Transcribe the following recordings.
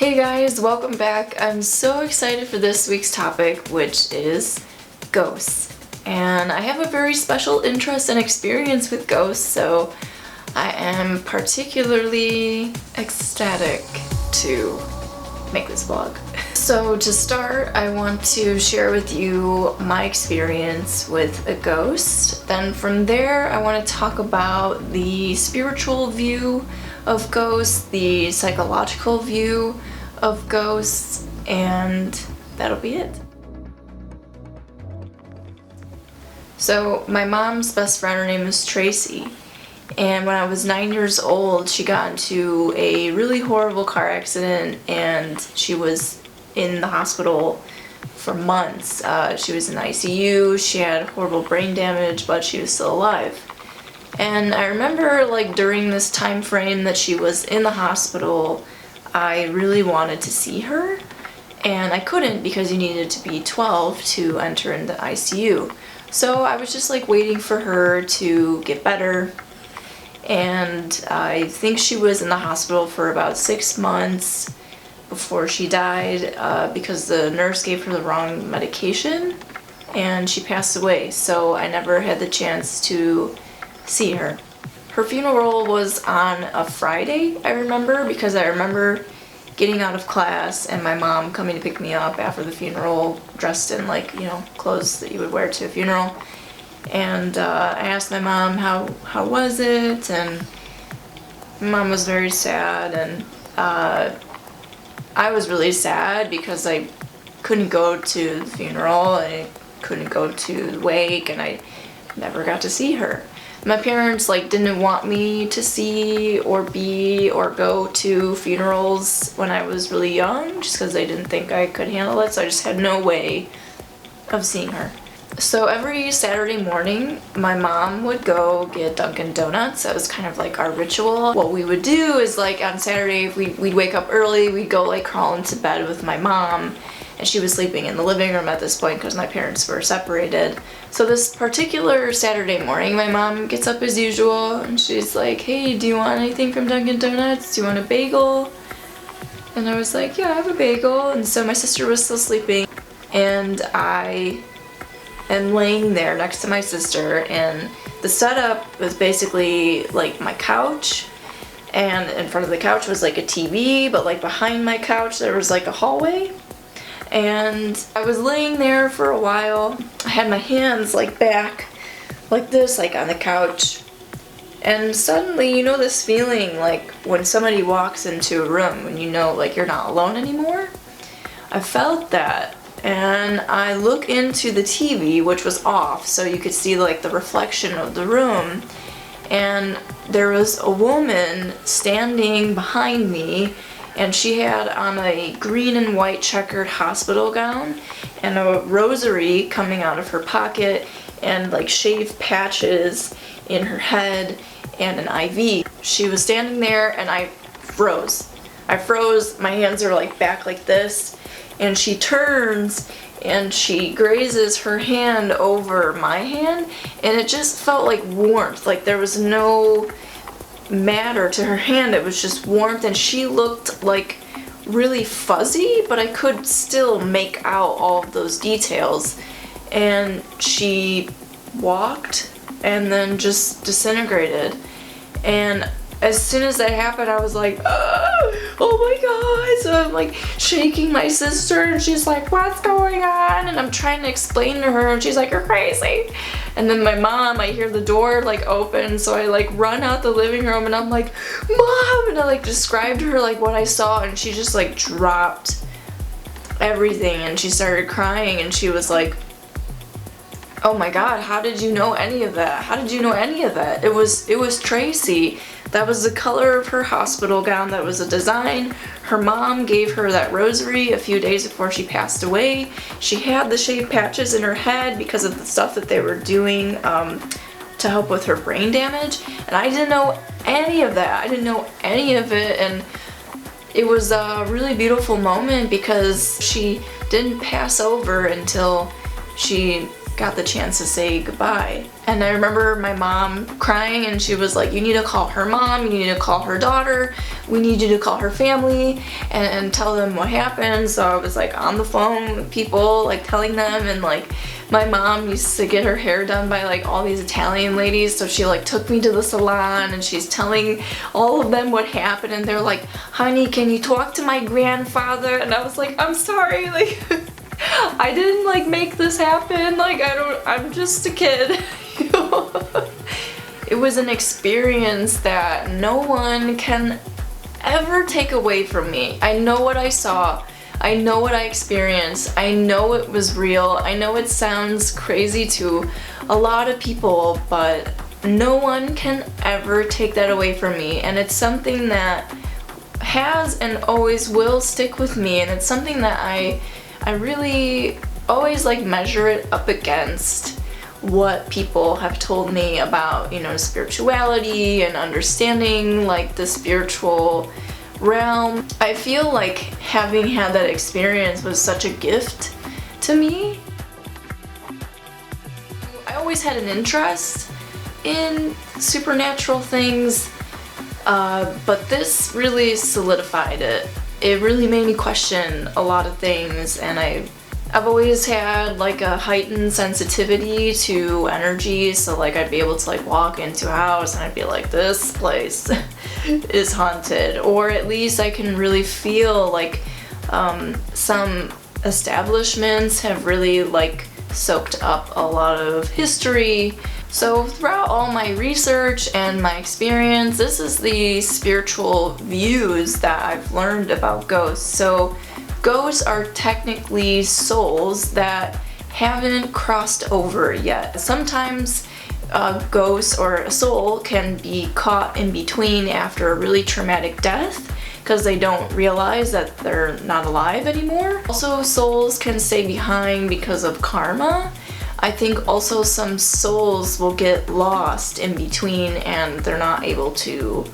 Hey guys, welcome back. I'm so excited for this week's topic, which is ghosts. And I have a very special interest and experience with ghosts, so I am particularly ecstatic to make this vlog. So to start, I want to share with you my experience with a ghost. Then from there, I want to talk about the spiritual view of ghosts, the psychological view of ghosts, and that'll be it. So my mom's best friend, her name is Tracy, and when I was 9 years old, she got into a really horrible car accident and she was in the hospital for months. She was in ICU, she had horrible brain damage, but she was still alive. And I remember, like, during this time frame that she was in the hospital, I really wanted to see her, and I couldn't because you needed to be 12 to enter into ICU. So I was just like waiting for her to get better, and I think she was in the hospital for about 6 months before she died because the nurse gave her the wrong medication and she passed away. So I never had the chance to see her. Her funeral was on a Friday, I remember, because I remember getting out of class and my mom coming to pick me up after the funeral, dressed in, like, you know, clothes that you would wear to a funeral. And I asked my mom how was it, and mom was very sad, and I was really sad because I couldn't go to the funeral, I couldn't go to the wake, and I never got to see her. My parents, like, didn't want me to see or be or go to funerals when I was really young, just because they didn't think I could handle it, so I just had no way of seeing her. So every Saturday morning, my mom would go get Dunkin' Donuts. That was kind of like our ritual. What we would do is, like, on Saturday, we'd wake up early, we'd go, like, crawl into bed with my mom, and she was sleeping in the living room at this point because my parents were separated. So this particular Saturday morning, my mom gets up as usual, and she's like, "Hey, do you want anything from Dunkin' Donuts? Do you want a bagel?" And I was like, "Yeah, I have a bagel." And so my sister was still sleeping, and I am laying there next to my sister, and the setup was basically like my couch, and in front of the couch was like a TV, but like behind my couch there was like a hallway. And I was laying there for a while. I had my hands like back like this, like on the couch, and suddenly, you know this feeling like when somebody walks into a room and you know, like, you're not alone anymore? I felt that, and I look into the TV, which was off, so you could see like the reflection of the room, and there was a woman standing behind me, and she had on a green and white checkered hospital gown and a rosary coming out of her pocket and like shaved patches in her head and an IV. She was standing there and I froze. My hands are like back like this, and she turns and she grazes her hand over my hand, and it just felt like warmth, like there was no matter to her hand, it was just warmth, and she looked like really fuzzy, but I could still make out all of those details. And she walked and then just disintegrated, and as soon as that happened, I was like, oh my god. So I'm like shaking my sister, and she's like, "What's going on?" And I'm trying to explain to her, and she's like, "You're crazy." And then my mom, I hear the door like open, so I like run out the living room, and I'm like, "Mom!" And I like described to her like what I saw, and she just like dropped everything and she started crying, and she was like, "Oh my god, how did you know any of that? How did you know any of that?" It was Tracy. That was the color of her hospital gown. That was a design. Her mom gave her that rosary a few days before she passed away. She had the shaved patches in her head because of the stuff that they were doing to help with her brain damage. And I didn't know any of that. I didn't know any of it. And it was a really beautiful moment because she didn't pass over until she got the chance to say goodbye. And I remember my mom crying, and she was like, you need to call her mom, you need to call her daughter, we need you to call her family and tell them what happened. So I was like on the phone with people, like telling them, and like my mom used to get her hair done by like all these Italian ladies, so she like took me to the salon and she's telling all of them what happened, and they're like, honey, can you talk to my grandfather? And I was like, I'm sorry, like I didn't like make this happen, like I'm just a kid. You know? It was an experience that no one can ever take away from me. I know what I saw, I know what I experienced, I know it was real, I know it sounds crazy to a lot of people, but no one can ever take that away from me, and it's something that has and always will stick with me, and it's something that I really always like measure it up against what people have told me about, you know, spirituality and understanding like the spiritual realm. I feel like having had that experience was such a gift to me. I always had an interest in supernatural things, but this really solidified it. It really made me question a lot of things, and I've always had like a heightened sensitivity to energy, so like I'd be able to like walk into a house and I'd be like, this place is haunted, or at least I can really feel like some establishments have really like soaked up a lot of history. So throughout all my research and my experience, this is the spiritual views that I've learned about ghosts. So ghosts are technically souls that haven't crossed over yet. Sometimes a ghost or a soul can be caught in between after a really traumatic death because they don't realize that they're not alive anymore. Also, souls can stay behind because of karma. I think also some souls will get lost in between and they're not able to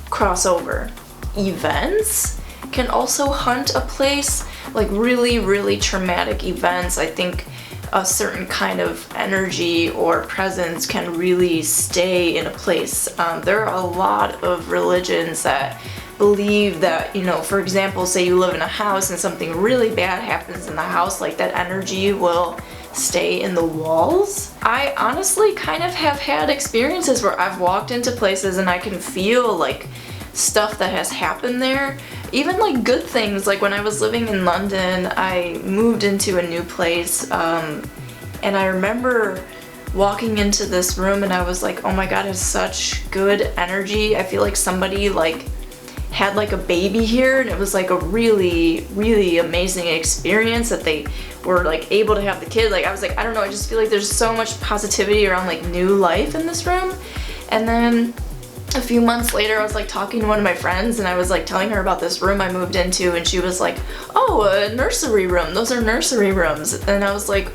cross over. Events can also hunt a place, like really traumatic events. I think a certain kind of energy or presence can really stay in a place. There are a lot of religions that believe that, you know, for example, say you live in a house and something really bad happens in the house, like that energy will stay in the walls. I honestly kind of have had experiences where I've walked into places and I can feel like stuff that has happened there. Even like good things, like when I was living in London, I moved into a new place, and I remember walking into this room and I was like, oh my god, it's such good energy. I feel like somebody like had like a baby here, and it was like a really amazing experience that they were like able to have the kid. Like I was like, I don't know, I just feel like there's so much positivity around like new life in this room. And then a few months later, I was like talking to one of my friends and I was like telling her about this room I moved into, and she was like, oh, a nursery room, those are nursery rooms. And I was like,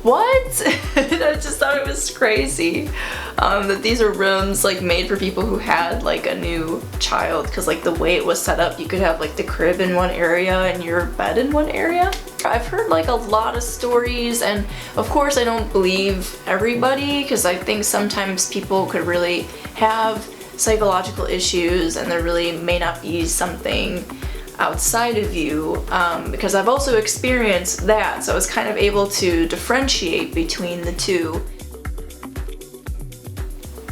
what? I just thought it was crazy that these are rooms like made for people who had like a new child, because like the way it was set up, you could have like the crib in one area and your bed in one area. I've heard like a lot of stories, and of course I don't believe everybody, because I think sometimes people could really have psychological issues and there really may not be something outside of you, because I've also experienced that, so I was kind of able to differentiate between the two.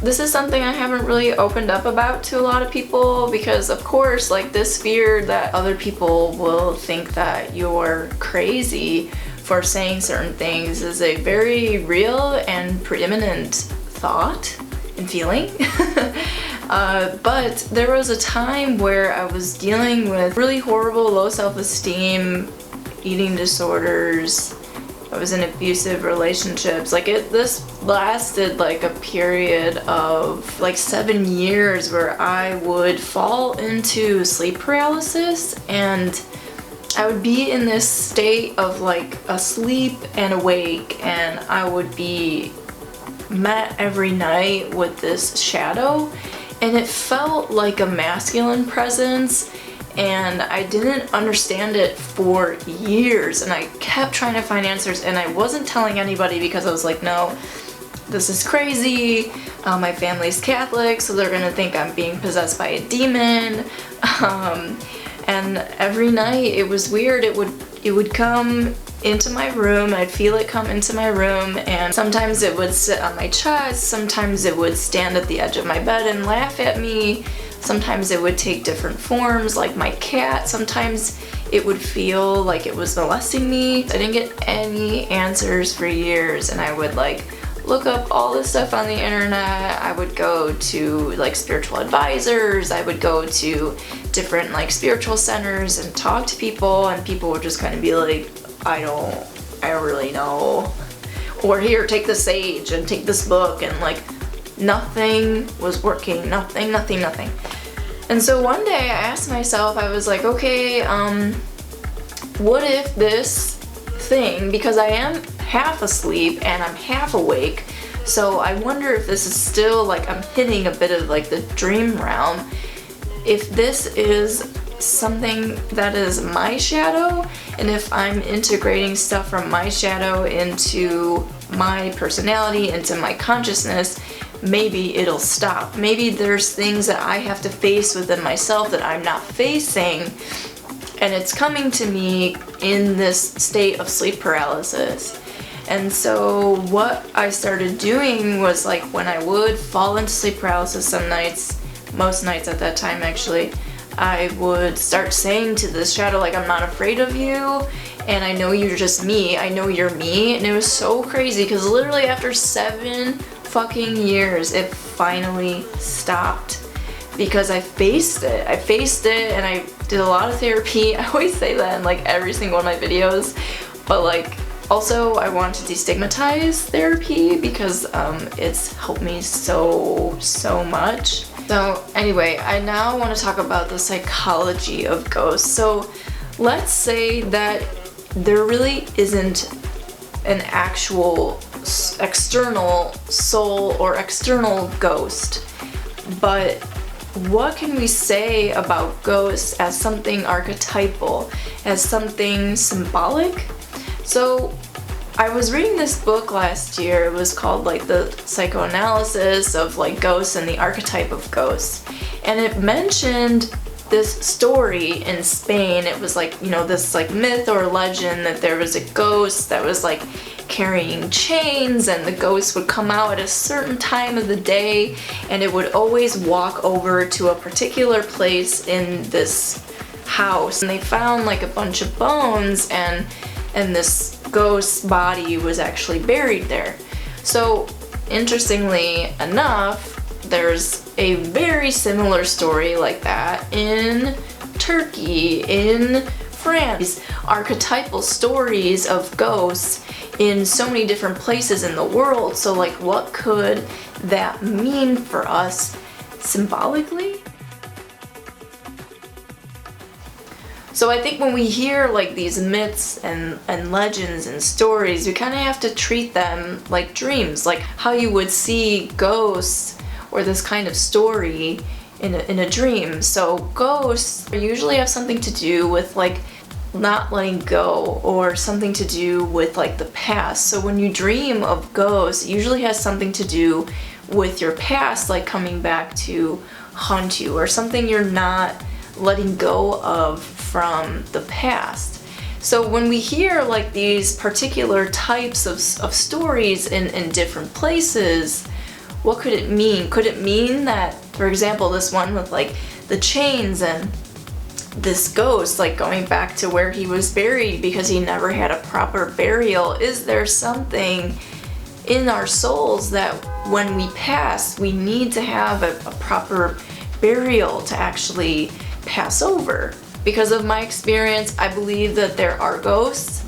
This is something I haven't really opened up about to a lot of people, because of course like this fear that other people will think that you're crazy for saying certain things is a very real and preeminent thought and feeling. But there was a time where I was dealing with really horrible low self-esteem, eating disorders. I was in abusive relationships. Like this lasted like a period of like 7 years where I would fall into sleep paralysis, and I would be in this state of like asleep and awake, and I would be met every night with this shadow, and it felt like a masculine presence, and I didn't understand it for years, and I kept trying to find answers, and I wasn't telling anybody because I was like, no, this is crazy. My family's Catholic, so they're gonna think I'm being possessed by a demon. And every night it was weird. It would come into my room. I'd feel it come into my room, and sometimes it would sit on my chest. Sometimes it would stand at the edge of my bed and laugh at me. Sometimes it would take different forms, like my cat. Sometimes it would feel like it was molesting me. I didn't get any answers for years, and I would like look up all this stuff on the internet. I would go to like spiritual advisors. I would go to different like spiritual centers and talk to people, and people would just kind of be like, I don't really know. Or here, take the sage and take this book, and like nothing was working. Nothing. And so one day I asked myself, I was like, okay, what if this thing, because I am half asleep and I'm half awake, so I wonder if this is still like I'm hitting a bit of like the dream realm, if this is something that is my shadow, and if I'm integrating stuff from my shadow into my personality, into my consciousness, maybe it'll stop. Maybe there's things that I have to face within myself that I'm not facing, and it's coming to me in this state of sleep paralysis. And so what I started doing was, like, when I would fall into sleep paralysis some nights, most nights at that time actually, I would start saying to this shadow, like, I'm not afraid of you, and I know you're just me, I know you're me. And it was so crazy because literally after 7 fucking years it finally stopped, because I faced it and I did a lot of therapy. I always say that in like every single one of my videos, but like also I want to destigmatize therapy because it's helped me so much. So anyway, I now want to talk about the psychology of ghosts. So let's say that there really isn't an actual external soul or external ghost, but what can we say about ghosts as something archetypal, as something symbolic? So I was reading this book last year. It was called like the psychoanalysis of like ghosts and the archetype of ghosts, and it mentioned this story in Spain. It was like, you know, this like myth or legend that there was a ghost that was like carrying chains, and the ghost would come out at a certain time of the day, and it would always walk over to a particular place in this house, and they found like a bunch of bones, and this ghost's body was actually buried there. So interestingly enough, there's a very similar story like that in Turkey, in France. Archetypal stories of ghosts in so many different places in the world. So like, what could that mean for us symbolically? So I think when we hear like these myths and legends and stories, we kind of have to treat them like dreams, like how you would see ghosts or this kind of story in a dream. So ghosts usually have something to do with like not letting go, or something to do with like the past. So when you dream of ghosts, it usually has something to do with your past, like coming back to haunt you, or something you're not letting go of from the past. So when we hear like these particular types of stories in different places, what could it mean? Could it mean that, for example, this one with like the chains and this ghost like going back to where he was buried because he never had a proper burial? Is there something in our souls that when we pass, we need to have a proper burial to actually pass over? Because of my experience, I believe that there are ghosts,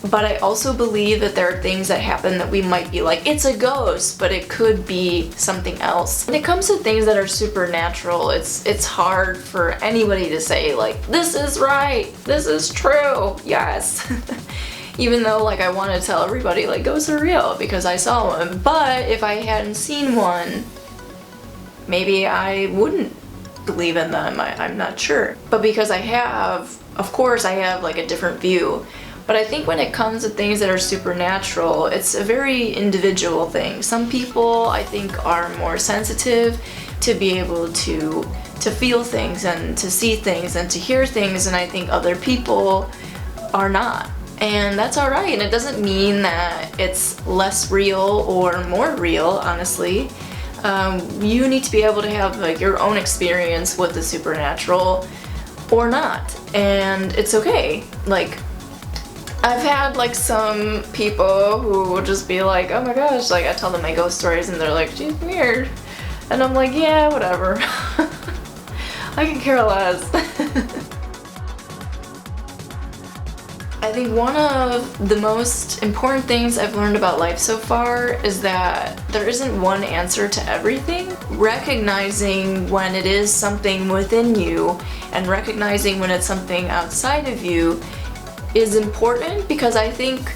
but I also believe that there are things that happen that we might be like, it's a ghost, but it could be something else. When it comes to things that are supernatural, it's hard for anybody to say like, this is right, this is true, yes. Even though like I want to tell everybody like ghosts are real because I saw one, but if I hadn't seen one, maybe I wouldn't believe in them. I'm not sure. But because I have, of course I have like a different view. But I think when it comes to things that are supernatural, it's a very individual thing. Some people, I think, are more sensitive to be able to feel things and to see things and to hear things, and I think other people are not. And that's alright, and it doesn't mean that it's less real or more real, honestly. You need to be able to have like your own experience with the supernatural or not, and it's okay. Like, I've had like some people who will just be like, oh my gosh, like I tell them my ghost stories and they're like, she's weird. And I'm like, yeah, whatever. I can care less. I think one of the most important things I've learned about life so far is that there isn't one answer to everything. Recognizing when it is something within you and recognizing when it's something outside of you is important, because I think,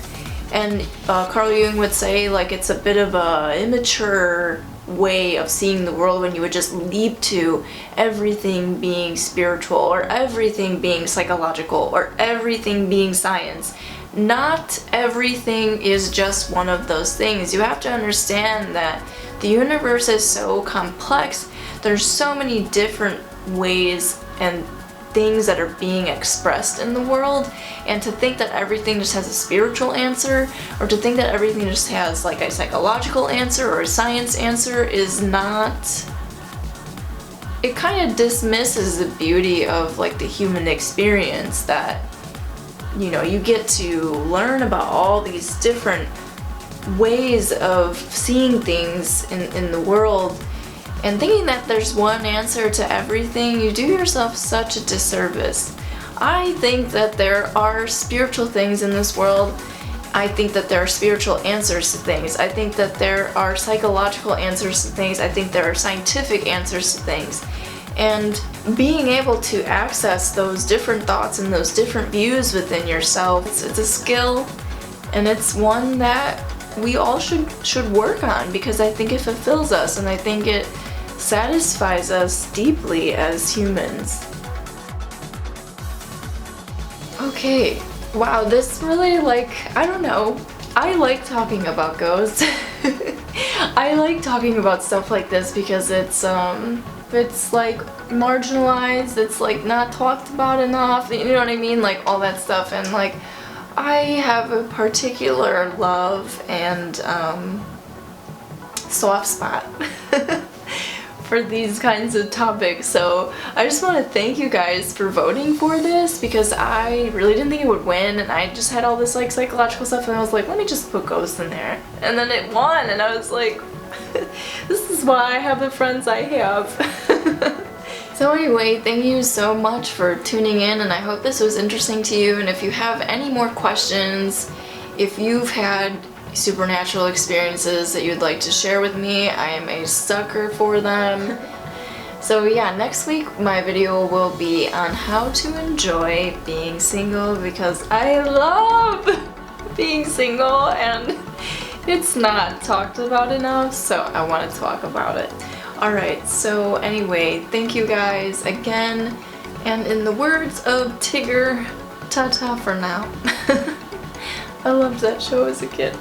and Carl Jung would say, like, it's a bit of a immature way of seeing the world when you would just leap to everything being spiritual or everything being psychological or everything being science. Not everything is just one of those things. You have to understand that the universe is so complex. There's so many different ways and things that are being expressed in the world, and to think that everything just has a spiritual answer, or to think that everything just has like a psychological answer or a science answer is not... It kind of dismisses the beauty of like the human experience, that, you know, you get to learn about all these different ways of seeing things in the world. And thinking that there's one answer to everything, you do yourself such a disservice. I think that there are spiritual things in this world. I think that there are spiritual answers to things. I think that there are psychological answers to things. I think there are scientific answers to things. And being able to access those different thoughts and those different views within yourself, it's a skill, and it's one that we all should work on, because I think it fulfills us, and I think it satisfies us deeply as humans. Okay, wow, this really, like, I don't know, I like talking about ghosts. I like talking about stuff like this because it's like marginalized, it's like not talked about enough, you know what I mean, like all that stuff, and like I have a particular love and soft spot for these kinds of topics. So I just want to thank you guys for voting for this, because I really didn't think it would win, and I just had all this like psychological stuff, and I was like, let me just put ghosts in there, and then it won, and I was like, this is why I have the friends I have. So anyway, thank you so much for tuning in, and I hope this was interesting to you. And if you have any more questions, if you've had supernatural experiences that you'd like to share with me, I am a sucker for them. So yeah, next week my video will be on how to enjoy being single, because I love being single and it's not talked about enough, so I want to talk about it. Alright, so anyway, thank you guys again, and in the words of Tigger, ta-ta for now. I loved that show as a kid.